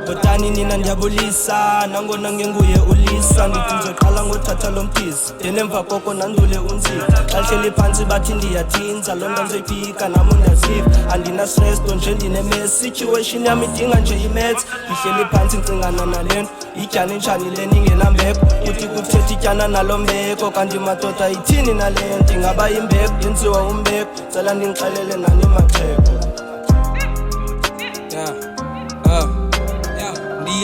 Botani nina ndiyabulisa nangona ngenguye ulisa ndithi ndizoqala ngothatha lo mphisi then emva koko nandule unzima xa lihleli phantsi bathi ndiyathinza loo nto ndizoyiphika nam undaziva andina-stress nto nje ndine-mess situation yam idinga nje i-mats ndihleli phantsi ndicingana nale nto ityana enjani le ningenambeko kuthi kuthetha ityana nalo mbeko kanti madoda ithini nale nto ingaba yimbeko yenziwa umbeko cela ndingixelele nanimaxheko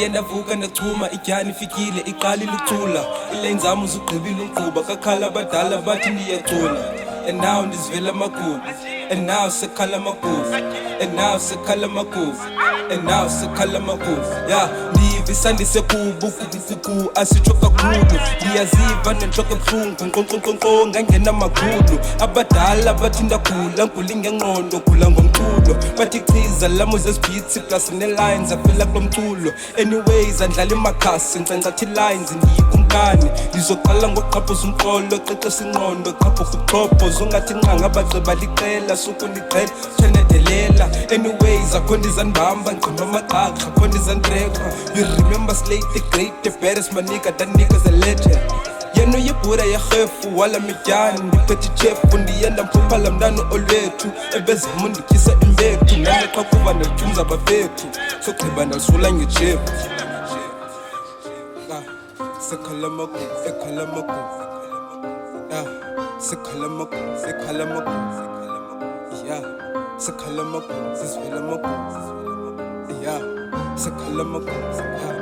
ndiye ndavuka ndachuma ityana ifikile iqalile ucula ilane zam uzugqibile umgquba kakhala abadala bathi ndiyacula and now ndizivela amagubu and now sekhala amagubu and now sekhala amagubu and now sekhala amagubu ndiyivisa ndisekubu kubukuku asitsho kakhulu ndiyaziva nentloko ebuhlungu nkqonkqonkqonkqo ngangena amagulu abadala bathi ndagula nguli ngengqondo gula ngomculo bathi chiza lamuze ezibhitsi plus nelines afela kulo mculo anyways andlala imakhasi nkcenkcatha ilines ndiyikumkani ndizoqala ngoqhaphuza umqolo qeqesa ingqondo qhaphuza uqhopho zongathi nqanga abaceba liqela sukundiqela tshanadelela anyways akho ndizanibamba ngqimba amaqaqha akho ndizandirekha you remember Slate the great the baddest my nigga that nigga's a legend yenu yibhura yerhefu wala mityani ndiphethe ichefu ndiyenda mphuphala mntana olwethu ebezama undityisa imbethu nanexa kuba ndalityumza abafethu sogqiba ndalisula ngejefu sekhala amagubu ekhala amagubu sekhala amagubu sekhala amagubu sekhala amagubu sisivela amagubu sekhala amagubu